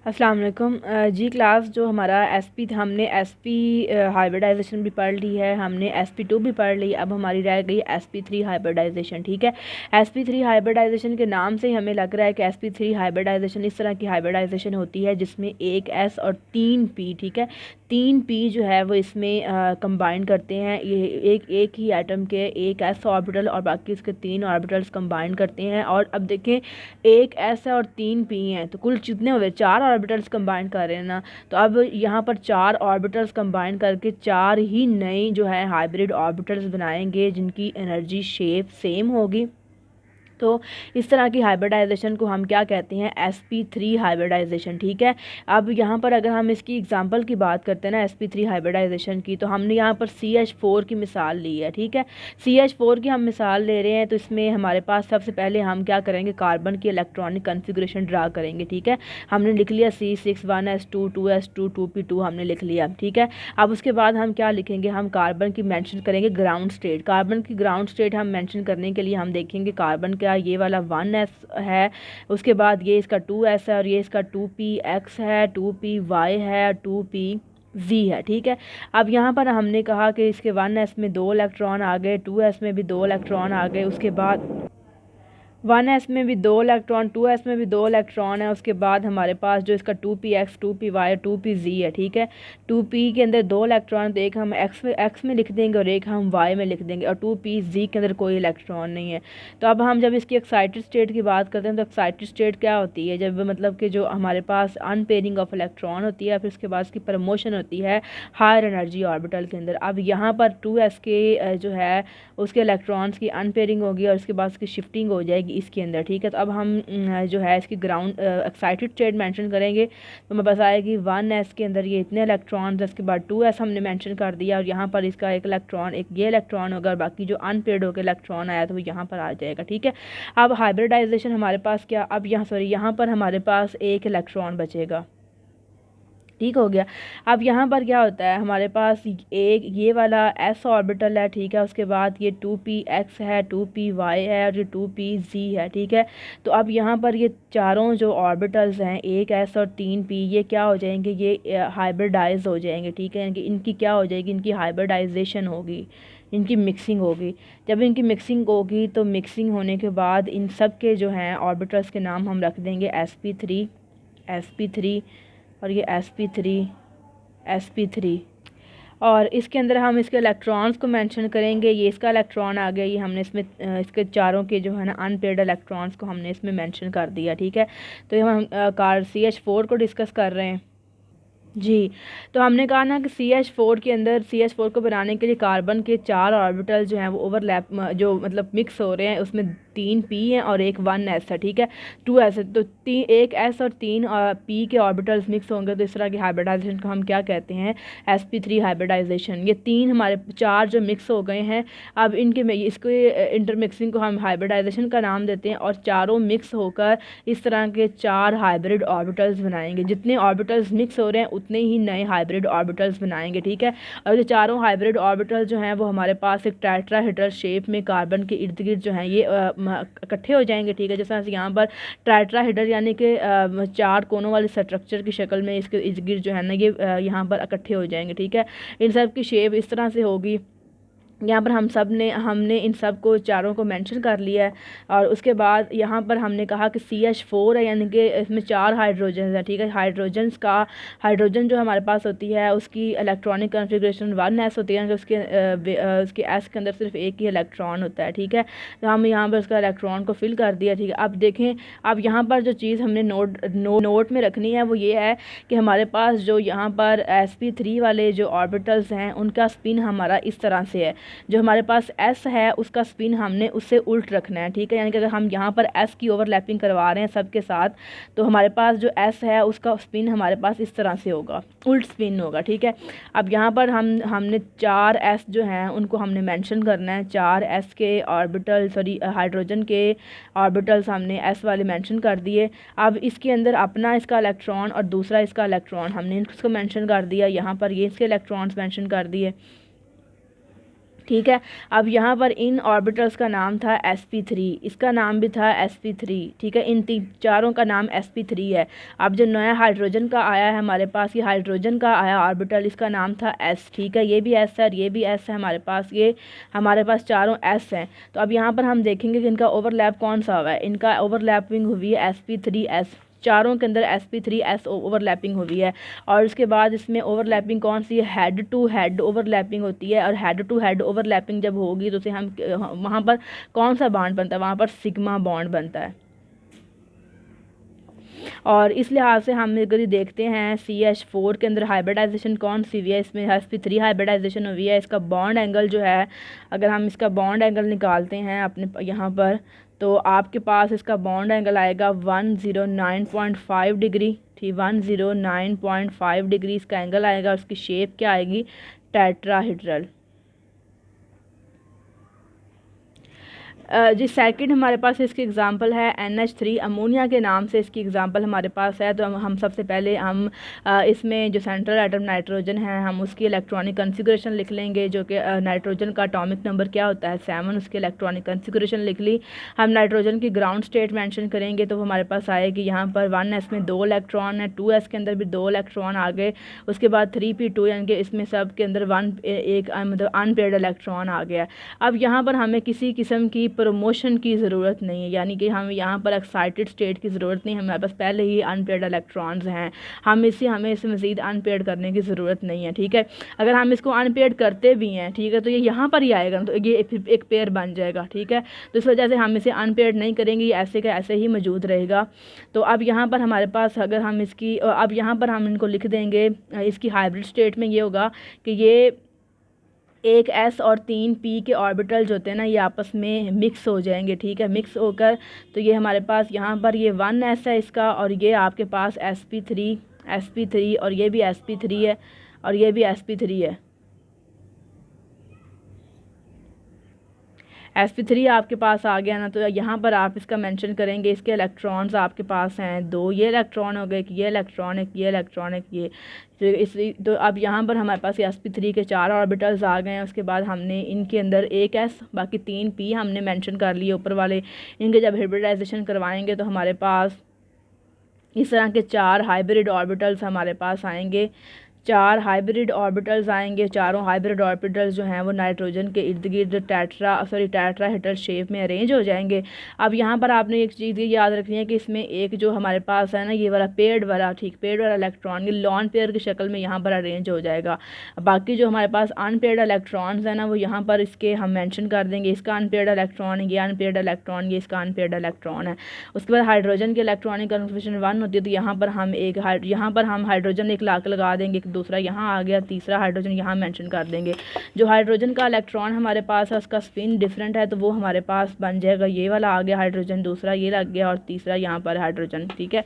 अस्सलाम वालेकुम जी क्लास जो हमारा हमने एसपी हाइब्रिडाइजेशन भी पढ़ ली है, हमने sp2 भी पढ़ ली। अब हमारी रह गई sp3 हाइब्रिडाइजेशन। ठीक है, sp3 हाइब्रिडाइजेशन के नाम से ही हमें लग रहा है कि sp3 हाइब्रिडाइजेशन इस तरह की हाइब्रिडाइजेशन होती है जिसमें एक s और 3p, ठीक है, 3p जो है वो इसमें कंबाइन करते हैं। ये एक ही एटम के एक s ऑर्बिटल और बाकी इसके 3 ऑर्बिटल्स कंबाइन करते हैं। और अब देखें, एक s है और 3p हैं, तो कुल कितने हुए? 4 ऑर्बिटल्स कंबाइन कर रहे हैं ना। तो अब यहाँ पर 4 ऑर्बिटल्स कंबाइन करके 4 ही नई जो है हाइब्रिड ऑर्बिटल्स बनाएंगे जिनकी एनर्जी शेप सेम होगी। तो इस तरह की हाइब्रिडाइजेशन को हम क्या कहते हैं? sp3 hybridisation. ठीक है, अब यहाँ पर अगर हम इसकी एग्जांपल की बात करते हैं ना sp3 हाइब्रिडाइजेशन की, तो हमने यहाँ पर CH4 की मिसाल ली है। ठीक है, CH4 की हम मिसाल ले रहे हैं, तो इसमें हमारे पास सबसे पहले हम क्या करेंगे? कार्बन की इलेक्ट्रॉनिक कन्फिग्रेशन ड्रा करेंगे। ठीक है, हमने लिख लिया C6 1s2 2s2 2p2 हमने लिख लिया। ठीक है, अब उसके बाद हम क्या लिखेंगे? हम कार्बन की मेंशन करेंगे ग्राउंड स्टेट। कार्बन की ग्राउंड स्टेट हम मेंशन करने के लिए हम देखेंगे कार्बन का ये वाला 1s है, उसके बाद ये इसका 2s है और ये इसका 2px है, 2py है, 2pz है। ठीक है, अब यहाँ पर हमने कहा कि इसके 1s में 2 इलेक्ट्रॉन आ गए, 2s में भी 2 इलेक्ट्रॉन आ गए, उसके बाद 1s में भी 2 इलेक्ट्रॉन, 2s में भी 2 इलेक्ट्रॉन है। उसके बाद हमारे पास जो इसका 2px 2py 2pz है। ठीक है, 2p के अंदर 2 इलेक्ट्रॉन, तो एक हम x में लिख देंगे और एक हम y में लिख देंगे, और 2pz के अंदर कोई इलेक्ट्रॉन नहीं है। तो अब हम जब इसकी एक्साइटेड स्टेट की बात करते हैं, तो एक्साइटेड स्टेट क्या होती है? जब मतलब कि जो हमारे पास अनपेयरिंग ऑफ इलेक्ट्रॉन होती है, फिर उसके बाद इसकी प्रमोशन होती है हायर एनर्जी ऑर्बिटल के अंदर। अब यहाँ पर 2s के जो है उसके इलेक्ट्रॉन्स की अनपेयरिंग होगी और उसके बाद उसकी शिफ्टिंग हो जाएगी इसके अंदर। ठीक है, तो अब हम जो है इसकी ग्राउंड एक्साइटेड स्टेट मेंशन करेंगे, तो हमें बस आएगी 1s के अंदर ये इतने इलेक्ट्रॉन, उसके बाद 2s हमने मेंशन कर दिया और यहाँ पर इसका एक इलेक्ट्रॉन, एक ये इलेक्ट्रॉन होगा और बाकी जो अनपेयर्ड होकर इलेक्ट्रॉन आया तो वो यहाँ पर आ जाएगा। ठीक है, अब हाइब्रिडाइजेशन हमारे पास क्या, अब यहाँ पर हमारे पास एक इलेक्ट्रॉन बचेगा। ठीक हो गया, अब यहाँ पर क्या होता है? हमारे पास एक ये वाला s ऑर्बिटल है। ठीक है, उसके बाद ये 2px है, 2py है और ये 2pz है। ठीक है, तो अब यहाँ पर ये चारों जो ऑर्बिटल्स हैं, एक s और 3p, ये क्या हो जाएंगे? ये हाइब्रिडाइज हो जाएंगे। ठीक है, इनकी क्या हो जाएगी? इनकी हाइब्रिडाइजेशन होगी, इनकी मिक्सिंग होगी। जब इनकी मिक्सिंग होगी तो मिक्सिंग होने के बाद इन सब के जो हैं ऑर्बिटल्स के नाम हम रख देंगे sp3 और ये sp3 और इसके अंदर हम इसके इलेक्ट्रॉन्स को मेंशन करेंगे। ये इसका इलेक्ट्रॉन आ गया, ये हमने इसमें इसके चारों के जो है ना अनपेयर्ड इलेक्ट्रॉन्स को हमने इसमें मेंशन कर दिया। ठीक है, तो हम CH4 को डिस्कस कर रहे हैं जी। तो हमने कहा ना कि CH4 के अंदर, CH4 को बनाने के लिए कार्बन के 4 ऑर्बिटल जो हैं वो ओवरलैप जो मतलब मिक्स हो रहे हैं, उसमें 3p हैं और एक 1s है। ठीक है, 2s है, तो एक s और 3 p के ऑर्बिटल्स मिक्स होंगे, तो इस तरह की हाइब्रिडाइजेशन को हम क्या कहते हैं? sp3 hybridisation. ये 3 हमारे 4 जो मिक्स हो गए हैं, अब इनके इसको इंटरमिक्सिंग को हम हाइब्रिडाइजेशन का नाम देते हैं और चारों मिक्स होकर इस तरह के 4 हाइब्रिड ऑर्बिटल्स बनाएंगे। जितने ऑर्बिटल्स मिक्स हो रहे हैं उतने ही नए हाइब्रिड ऑर्बिटल्स बनाएंगे। ठीक है, और ये चारों हाइब्रिड ऑर्बिटल जो हैं वो हमारे पास एक टेट्राहेड्रल शेप में कार्बन के इर्द गिर्द जो हैं ये इकट्ठे हो जाएंगे। ठीक है, जैसे यहाँ पर टेट्राहेड्रल यानी कि 4 कोनों वाले स्ट्रक्चर की शक्ल में इसके इर्द गिर्द जो है ना ये यहाँ पर इकट्ठे हो जाएंगे। ठीक है, इन सब की शेप इस तरह से होगी। यहाँ पर हमने इन सब को चारों को मेंशन कर लिया है। और उसके बाद यहाँ पर हमने कहा कि CH4 है, यानी कि इसमें 4 हाइड्रोजन है। ठीक है, हाइड्रोजन जो हमारे पास होती है उसकी इलेक्ट्रॉनिक कॉन्फ़िगरेशन 1s होती है, उसके s के अंदर सिर्फ एक ही इलेक्ट्रॉन होता है। ठीक है, तो हम यहाँ पर उसका इलेक्ट्रॉन को फिल कर दिया। ठीक है, अब देखें, अब यहाँ पर जो चीज़ हमने नोट में रखनी है वो ये है कि हमारे पास जो यहाँ पर sp3 वाले जो ऑर्बिटल्स हैं उनका स्पिन हमारा इस तरह से है। जो हमारे पास s है उसका स्पिन हमने उससे उल्ट रखना है। ठीक है, यानी कि अगर हम यहाँ पर s की ओवरलैपिंग करवा रहे हैं सबके साथ, तो हमारे पास जो s है उसका स्पिन हमारे पास इस तरह से होगा, उल्ट स्पिन होगा। ठीक है, अब यहाँ पर हमने 4 s जो हैं उनको हमने मेंशन करना है। 4 s के ऑर्बिटल, हाइड्रोजन के ऑर्बिटल्स हमने s वाले मेंशन कर दिए। अब इसके अंदर अपना इसका इलेक्ट्रॉन और दूसरा इसका इलेक्ट्रॉन हमने इसको मेंशन कर दिया। यहाँ पर ये इसके इलेक्ट्रॉन्स मेंशन कर दिए। ठीक है। अब यहाँ पर इन ऑर्बिटल्स का नाम था sp3, इसका नाम भी था sp3, ठीक है। इन चारों का नाम sp3 है। अब जो नया हाइड्रोजन का आया है हमारे पास, ये हाइड्रोजन का आया ऑर्बिटल, इसका नाम था s, ठीक है। ये भी s है और ये भी s है हमारे पास, ये हमारे पास चारों s हैं। तो अब यहाँ पर हम देखेंगे कि इनका ओवरलैप कौन सा हुआ है। इनका ओवरलैपिंग हुई है sp3s, चारों के अंदर sp3s ओवरलैपिंग हुई है। और उसके बाद इसमें ओवरलैपिंग कौन सी है, हेड टू हेड ओवरलैपिंग होती है। और हेड टू हेड ओवरलैपिंग जब होगी तो उसे हम वहाँ पर कौन सा बॉन्ड बनता है, वहाँ पर सिग्मा बॉन्ड बनता है। और इस लिहाज से हम अगर देखते हैं CH4 के अंदर हाइब्रिडाइजेशन कौन सी हुई है, इसमें sp3 हाइब्रिडाइजेशन हुई है। इसका बॉन्ड एंगल जो है, अगर हम इसका बॉन्ड एंगल निकालते हैं अपने यहाँ पर, तो आपके पास इसका बॉन्ड एंगल आएगा 109.5 डिग्री, ठीक, 109.5 डिग्री इसका एंगल आएगा। उसकी शेप क्या आएगी, टेट्राहेड्रल। जी सेकंड हमारे पास इसकी एग्जांपल है NH3, अमोनिया के नाम से इसकी एग्जांपल हमारे पास है। तो हम सबसे पहले हम इसमें जो सेंट्रल एटम नाइट्रोजन है, हम उसकी इलेक्ट्रॉनिक कॉन्फ़िगरेशन लिख लेंगे, जो कि नाइट्रोजन का एटॉमिक नंबर क्या होता है 7, उसकी इलेक्ट्रॉनिक कॉन्फ़िगरेशन लिख ली। हम नाइट्रोजन की ग्राउंड स्टेट मेंशन करेंगे तो हमारे पास आएगी यहाँ पर 1s में 2 इलेक्ट्रॉन है, 2s के अंदर भी 2 इलेक्ट्रॉन आ गए, उसके बाद 3p2 यानी कि इसमें सब के अंदर एक मतलब अनपेयर्ड इलेक्ट्रॉन आ गया। अब यहाँ पर हमें किसी किस्म की प्रमोशन की ज़रूरत नहीं है, यानी कि हम यहाँ पर एक्साइटेड स्टेट की ज़रूरत नहीं है, हमारे पास पहले ही अनपेयर्ड इलेक्ट्रॉन्स हैं, हमें इसे मज़ीद अनपेयर्ड करने की ज़रूरत नहीं है, ठीक है। अगर हम इसको अनपेयर्ड करते भी हैं, ठीक है, तो ये यहाँ पर ही आएगा, तो ये एक पेयर बन जाएगा, ठीक है। तो इस वजह से हम इसे अनपेयर्ड नहीं करेंगे, ये ऐसे का ऐसे ही मौजूद रहेगा। तो अब यहाँ पर हमारे पास अगर हम इसकी अब यहाँ पर हम इनको लिख देंगे, इसकी हाइब्रिड स्टेट में ये होगा कि ये एक s और 3p के ऑर्बिटल जो होते हैं ना, ये आपस में मिक्स हो जाएंगे, ठीक है। मिक्स होकर तो ये हमारे पास यहाँ पर ये 1s है इसका, और ये आपके पास sp3 और ये भी sp3 है और ये भी sp3 है। sp3 आपके पास आ गया ना, तो यहाँ पर आप इसका मेंशन करेंगे, इसके इलेक्ट्रॉन्स आपके पास हैं 2, ये इलेक्ट्रॉन हो गए, ये इलेक्ट्रॉन एक, ये इलेक्ट्रॉन एक, ये तो अब यहाँ पर हमारे पास sp3 के 4 ऑर्बिटल्स आ गए हैं। उसके बाद हमने इनके अंदर एक s बाकी 3p हमने मेंशन कर लिए ऊपर वाले, इनके जब हाइब्रिडाइजेशन करवाएंगे तो हमारे पास इस तरह के 4 हाइब्रिड ऑर्बिटल्स हमारे पास आएंगे, 4 हाइब्रिड ऑर्बिटल्स आएंगे। चारों हाइब्रिड ऑर्बिटल्स जो हैं वो नाइट्रोजन के इर्द गिर्द टेट्राहेड्रल शेप में अरेंज हो जाएंगे। अब यहाँ पर आपने एक चीज़ ये याद रखनी है कि इसमें एक जो हमारे पास है ना, ये वाला पेयर्ड वाला, ठीक, पेयर्ड वाला इलेक्ट्रॉन ये लॉन पेयर की शक्ल में यहाँ पर अरेंज हो जाएगा। बाकी जो हमारे पास अनपेयर्ड इलेक्ट्रॉन्स है ना, वो यहाँ पर इसके हम मैंशन कर देंगे, इसका अनपेयर्ड इलेक्ट्रॉन, ये अनपेयर्ड इलेक्ट्रॉन, ये इसका अनपेयर्ड इलेक्ट्रॉन है। उसके बाद हाइड्रोजन की इलेक्ट्रॉनिक कॉन्फ़िगरेशन 1 होती है, तो यहाँ पर हम हाइड्रोजन एक लाख लगा देंगे, दूसरा यहाँ आ गया, तीसरा हाइड्रोजन यहाँ मेंशन कर देंगे। जो हाइड्रोजन का इलेक्ट्रॉन हमारे पास है उसका स्पिन डिफरेंट है, तो वो हमारे पास बन जाएगा, ये वाला आ गया हाइड्रोजन, दूसरा ये लग गया और तीसरा यहाँ पर हाइड्रोजन, ठीक है।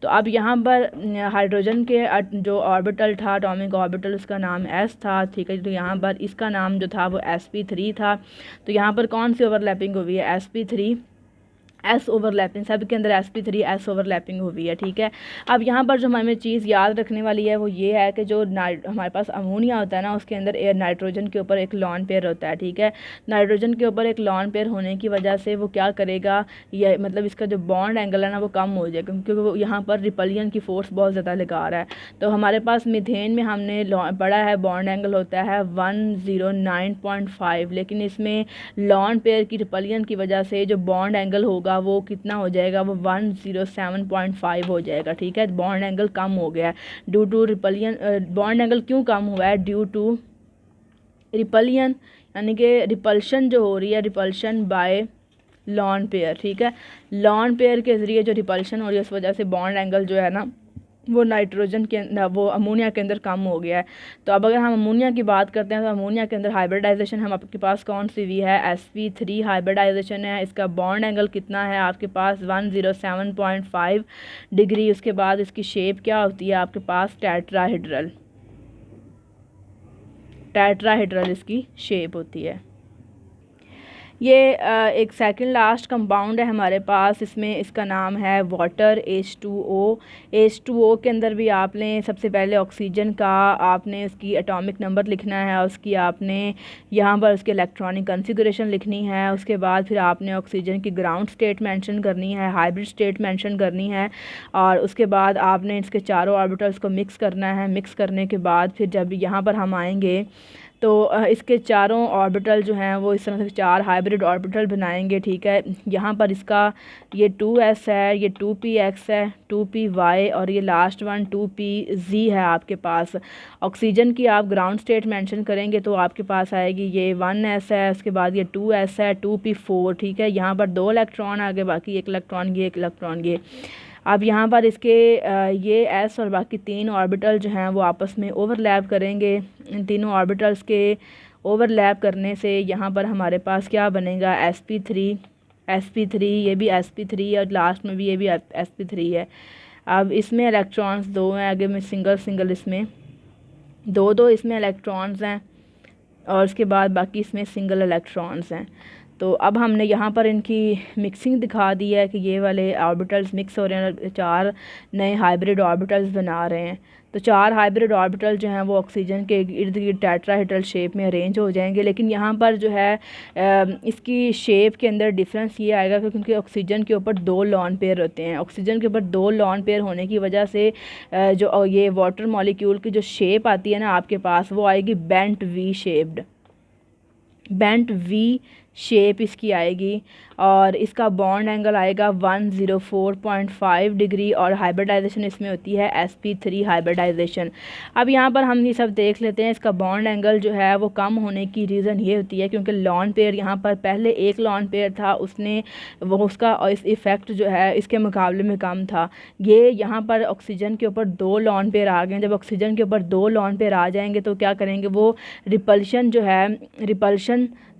तो अब यहाँ पर हाइड्रोजन के जो ऑर्बिटल था, एटॉमिक ऑर्बिटल, उसका नाम s था, ठीक है। तो यहाँ पर इसका नाम जो था वो sp3 था। तो यहाँ पर कौन सी ओवरलैपिंग हुई है, sp3 s ओवरलैपिंग, सब के अंदर sp3 s ओवरलैपिंग हुई है, ठीक है। अब यहाँ पर जो हमें चीज़ याद रखने वाली है वो ये है कि जो हमारे पास अमोनिया होता है ना, उसके अंदर नाइट्रोजन के ऊपर एक लॉन पेयर होता है, ठीक है। नाइट्रोजन के ऊपर एक लॉन पेयर होने की वजह से वो क्या करेगा, ये मतलब इसका जो बॉन्ड एंगल है ना वो कम हो जाएगा, क्योंकि वो यहाँ पर रिपलियन की फोर्स बहुत ज़्यादा लगा रहा है। तो हमारे पास मीथेन में हमने पढ़ा है बॉन्ड एंगल होता है 109.5, लेकिन इसमें लॉन पेयर की रिपलियन की वजह से जो बॉन्ड एंगल होगा वो कितना हो जाएगा, वो 107.5 हो जाएगा, ठीक है। बॉन्ड एंगल कम हो गया है ड्यू टू रिपलियन। बॉन्ड एंगल क्यों कम हुआ है, ड्यू टू रिपलियन, यानी कि रिपल्शन जो हो रही है, रिपल्शन बाय लॉन पेयर, ठीक है। लॉन पेयर के ज़रिए जो रिपल्शन हो रही है उस वजह से बॉन्ड एंगल जो है ना वो नाइट्रोजन के वो अमोनिया के अंदर कम हो गया है। तो अब अगर हम अमोनिया की बात करते हैं तो अमोनिया के अंदर हाइब्रिडाइजेशन हम आपके पास कौन सी हुई है, sp3 हाइब्रिडाइजेशन है। इसका बॉन्ड एंगल कितना है आपके पास 107.5 डिग्री। उसके बाद इसकी शेप क्या होती है आपके पास, टेट्राहेड्रल इसकी शेप होती है। ये एक सेकंड लास्ट कंपाउंड है हमारे पास, इसमें इसका नाम है वाटर H2O। H2O के अंदर भी आपने सबसे पहले ऑक्सीजन का आपने उसकी एटॉमिक नंबर लिखना है, उसकी आपने यहाँ पर उसकी इलेक्ट्रॉनिक कॉन्फ़िगरेशन लिखनी है। उसके बाद फिर आपने ऑक्सीजन की ग्राउंड स्टेट मेंशन करनी है, हाइब्रिड स्टेट मेंशन करनी है, और उसके बाद आपने इसके चारों ऑर्बिटल्स को मिक्स करना है। मिक्स करने के बाद फिर जब यहाँ पर हम आएंगे तो इसके चारों ऑर्बिटल जो हैं वो इस तरह से 4 हाइब्रिड ऑर्बिटल बनाएंगे, ठीक है। यहाँ पर इसका ये 2s है, ये 2px है, 2py, और ये लास्ट वन 2pz है आपके पास। ऑक्सीजन की आप ग्राउंड स्टेट मेंशन करेंगे तो आपके पास आएगी ये 1s है, उसके बाद ये 2s है, 2p4, ठीक है। यहाँ पर 2 इलेक्ट्रॉन आ गए, बाकी 1 इलेक्ट्रॉन ये, 1 इलेक्ट्रॉन ये। अब यहाँ पर इसके ये s और बाकी 3 ऑर्बिटल जो हैं वो आपस में ओवरलैप करेंगे। इन तीनों ऑर्बिटल्स के ओवरलैप करने से यहाँ पर हमारे पास क्या बनेगा, sp3, ये भी sp3 और लास्ट में भी ये भी sp3 है। अब इसमें इलेक्ट्रॉन्स 2 हैं, आगे में सिंगल इसमें दो इसमें इलेक्ट्रॉन्स हैं, और उसके बाद बाकी इसमें सिंगल इलेक्ट्रॉन्स हैं। तो अब हमने यहाँ पर इनकी मिक्सिंग दिखा दी है कि ये वाले ऑर्बिटल्स मिक्स हो रहे हैं, 4 नए हाइब्रिड ऑर्बिटल्स बना रहे हैं। तो 4 हाइब्रिड ऑर्बिटल जो हैं वो ऑक्सीजन के इर्द गिर्द टेट्राहेड्रल शेप में अरेंज हो जाएंगे। लेकिन यहाँ पर जो है इसकी शेप के अंदर डिफरेंस ये आएगा क्योंकि ऑक्सीजन के ऊपर 2 लॉन पेयर होते हैं। ऑक्सीजन के ऊपर 2 लॉन पेयर होने की वजह से जो ये वाटर मॉलिक्यूल की जो शेप आती है ना आपके पास, वो आएगी बेंट वी शेप इसकी आएगी, और इसका बॉन्ड एंगल आएगा 104.5 डिग्री, और हाइब्रिडाइजेशन इसमें होती है sp3 हाइब्रिडाइजेशन। अब यहाँ पर हम ये सब देख लेते हैं। इसका बॉन्ड एंगल जो है वो कम होने की रीज़न ये होती है क्योंकि लॉन पेयर यहाँ पर पहले 1 लॉन पेयर था, उसका इस इफ़ेक्ट जो है इसके मुकाबले में कम था। ये यहाँ पर ऑक्सीजन के ऊपर 2 लॉन पेयर आ गए। जब ऑक्सीजन के ऊपर 2 लॉन पेयर आ जाएंगे तो क्या करेंगे, वो रिपल्शन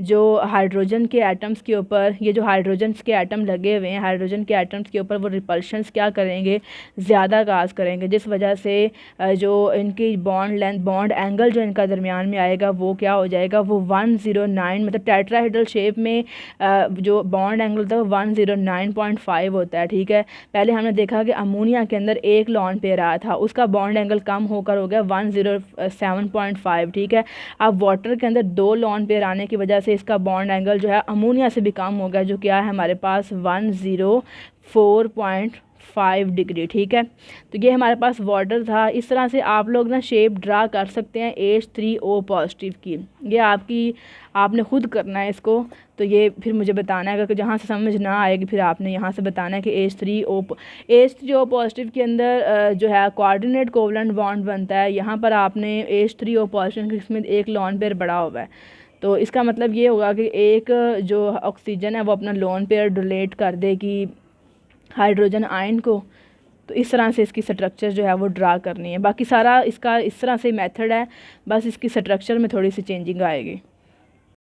जो हाइड्रोजन के एटम्स के ऊपर, ये जो हाइड्रोजन के एटम लगे हुए हैं, हाइड्रोजन के एटम्स के ऊपर वो रिपल्शंस क्या करेंगे, ज़्यादा काज करेंगे, जिस वजह से जो इनकी बॉन्ड एंगल जो इनका दरमियान में आएगा वो क्या हो जाएगा, वो 109, मतलब टेट्राहेड्रल शेप में जो बॉन्ड एंगल था वो 109.5 होता है, ठीक है। पहले हमने देखा कि अमोनिया के अंदर 1 लॉन पेयर आया था, उसका बॉन्ड एंगल कम होकर हो गया 107.5, ठीक है। अब वाटर के अंदर 2 लॉन पेयर आने की वजह से इसका बॉन्ड एंगल जो है अमोनिया से भी कम हो गया, जो क्या है हमारे पास 104.5 डिग्री, ठीक है। तो ये हमारे पास वाटर था। इस तरह से आप लोग ना शेप ड्रा कर सकते हैं H3O पॉजिटिव की। ये आपने खुद करना है इसको। तो ये फिर मुझे बताना है, अगर जहाँ से समझ ना आएगी फिर आपने यहाँ से बताना है कि H3O पॉजिटिव के अंदर जो है कोऑर्डिनेट कोवलेंट बॉन्ड बनता है। यहाँ पर आपने H3O पॉजिटिव इसमें 1 लॉन पेयर बड़ा हुआ है, तो इसका मतलब ये होगा कि एक जो ऑक्सीजन है वो अपना लोन पेयर डोनेट कर देगी हाइड्रोजन आयन को। तो इस तरह से इसकी स्ट्रक्चर जो है वो ड्रा करनी है। बाकी सारा इसका इस तरह से मेथड है, बस इसकी स्ट्रक्चर में थोड़ी सी चेंजिंग आएगी।